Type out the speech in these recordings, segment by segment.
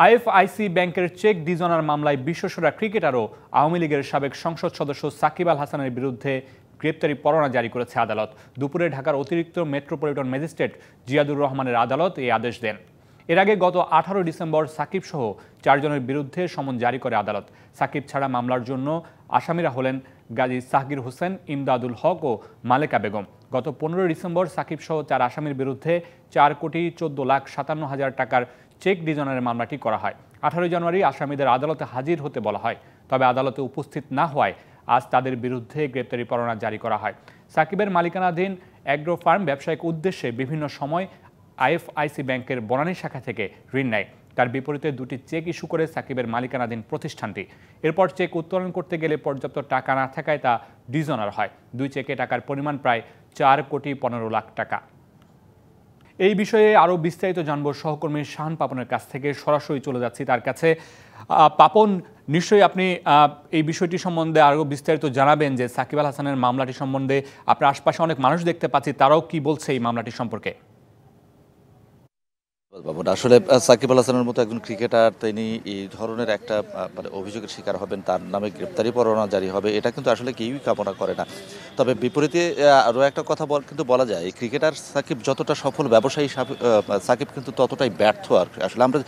IFIC ব্যাংকের check dishonour মামলায় বিশ্বসেরা cricketer ও আওয়ামী লীগের সাবেক সংসদ সদস্য সাকিব আল হাসানের বিরুদ্ধে গ্রেপ্তারি পরোয়ানা জারি করেছে আদালত। দুপুরে ঢাকার অতিরিক্ত মেট্রোপলিটন ম্যাজিস্ট্রেট জিয়াদুর রহমানের আদালত এই আদেশ দেন। এর আগে গত 18 ডিসেম্বর সাকিব সহ 4 জনের বিরুদ্ধে সমন জারি করে আদালত। সাকিব ছাড়া মামলার জন্য আসামিরা হলেন গাজী সাহগীর হোসেন, ইমদাদুল হক ও মালেকা বেগম। গত 15 ডিসেম্বর সাকিব সহ 4 আসামির বিরুদ্ধে 4,14,57,000 টাকার চেক ডিজনারের মামলাটি করা হয়। 18 জানুয়ারি আসামিদের আদালতে হাজির হতে বলা হয়, তবে আদালতে উপস্থিত না হওয়ায় আজ তাদের বিরুদ্ধে গ্রেপ্তারি পরোয়ানা জারি করা হয়। সাকিবের মালিকানাধীন অ্যাগ্রো ফার্ম ব্যবসায়িক উদ্দেশ্যে বিভিন্ন সময় আইএফআইসি ব্যাংকের বনানী শাখা থেকে ঋণ নেয়। তার বিপরীতে 2টি চেক ইস্যু করে সাকিবের মালিকানাধীন প্রতিষ্ঠানটি। এরপর চেক উত্তোলন করতে গেলে পর্যাপ্ত টাকা না থাকায় তা ডিজনার হয়। 2 চেকে টাকার পরিমাণ প্রায় 4,15,00,000 টাকা। এই বিষয়ে আরও বিস্তারিত জানবো সহকর্মী শাহান পাপনের কাছ থেকে। সরাসরি চলে যাচ্ছি তার কাছে। পাপন, নিশ্চয়ই আপনি এই বিষয়টি সম্বন্ধে আরও বিস্তারিত জানাবেন যে সাকিব আল হাসানের মামলাটি সম্বন্ধে আপনার আশপাশে অনেক মানুষ দেখতে পাচ্ছি, তারাও কি বলছে এই মামলাটি সম্পর্কে? আসলে সাকিব আল হাসানের মতো একজন ক্রিকেটার, তিনি এই ধরনের একটা অভিযোগের শিকার হবেন, তার নামে গ্রেপ্তারি পরোয়ানা জারি হবে, এটা কিন্তু আসলে কেউই কামনা করে না। তবে বিপরীতে আরও একটা কথা কিন্তু বলা যায়, এই ক্রিকেটার সাকিব যতটা সফল ব্যবসায়ী, সাকিব কিন্তু ততটাই ব্যর্থ। আর আসলে আমরা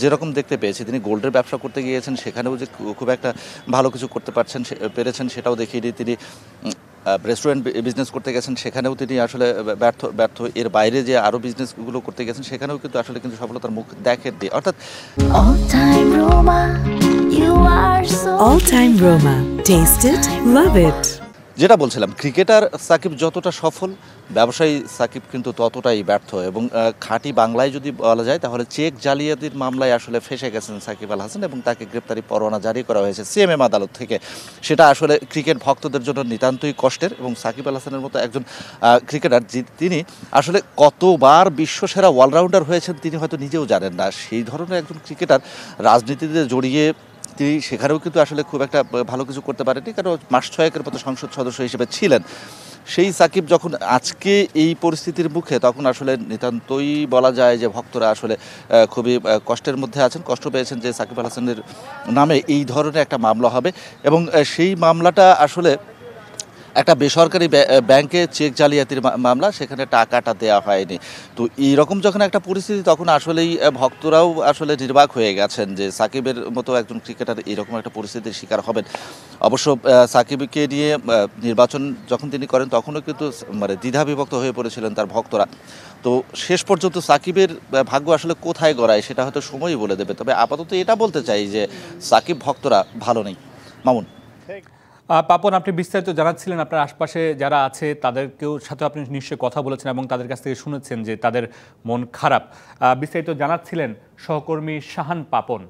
যেরকম দেখতে পেয়েছি, তিনি গোল্ডের ব্যবসা করতে গিয়েছেন, সেখানেও যে খুব একটা ভালো কিছু করতে পেরেছেন সেটাও দেখিয়ে তিনি রেস্টুরেন্ট বিজনেস করতে গেছেন, সেখানেও তিনি আসলে ব্যর্থ। এর বাইরে যে আরও বিজনেসগুলো করতে গেছেন, সেখানেও কিন্তু আসলে কিন্তু সফলতার মুখ দেখেননি। অর্থাৎ All time Roma. Taste it, love it. যেটা বলছিলাম, ক্রিকেটার সাকিব যতটা সফল, ব্যবসায়ী সাকিব কিন্তু ততটাই ব্যর্থ। এবং খাঁটি বাংলায় যদি বলা যায়, তাহলে চেক জালিয়াতির মামলায় আসলে ফেঁসে গেছেন সাকিব আল হাসান এবং তাকে গ্রেপ্তারি পরোয়ানা জারি করা হয়েছে সিএমএম আদালত থেকে। সেটা আসলে ক্রিকেট ভক্তদের জন্য নিতান্তই কষ্টের। এবং সাকিব আল হাসানের মতো একজন ক্রিকেটার, তিনি আসলে কতবার বিশ্বসেরা অলরাউন্ডার হয়েছেন তিনি হয়তো নিজেও জানেন না। সেই ধরনের একজন ক্রিকেটার রাজনীতিতে জড়িয়ে তিনি সেখানেও কিন্তু আসলে খুব একটা ভালো কিছু করতে পারেনি, কারণ মাস 6 মতো সংসদ সদস্য হিসেবে ছিলেন। সেই সাকিব যখন আজকে এই পরিস্থিতির মুখে, তখন আসলে নিতান্তই বলা যায় যে ভক্তরা আসলে খুবই কষ্টের মধ্যে আছেন, কষ্ট পেয়েছেন যে সাকিব আল হাসানের নামে এই ধরনের একটা মামলা হবে। এবং সেই মামলাটা আসলে একটা বেসরকারি ব্যাংকে চেক জালিয়াতির মামলা, সেখানে টাকাটা দেওয়া হয়নি। তো এইরকম যখন একটা পরিস্থিতি, তখন আসলেই ভক্তরাও আসলে নির্বাক হয়ে গেছেন যে সাকিবের মতো একজন ক্রিকেটার এরকম একটা পরিস্থিতির শিকার হবেন। অবশ্য সাকিবকে নিয়ে নির্বাচন যখন তিনি করেন, তখনও কিন্তু দ্বিধাবিভক্ত হয়ে পড়েছিলেন তার ভক্তরা। তো শেষ পর্যন্ত সাকিবের ভাগ্য আসলে কোথায় গড়ায় সেটা হয়তো সময়ই বলে দেবে। তবে আপাতত এটা বলতে চাই যে সাকিব ভক্তরা ভালো নেই। মামুন। পাপন, আপনি বিস্তারিত জানাচ্ছিলেন, আপনার আশপাশে যারা আছে তাদেরকেও সাথে আপনি নিশ্চয়ই কথা বলেছেন এবং তাদের কাছ থেকে শুনেছেন যে তাদের মন খারাপ। বিস্তারিত জানাচ্ছিলেন সহকর্মী শাহান পাপন।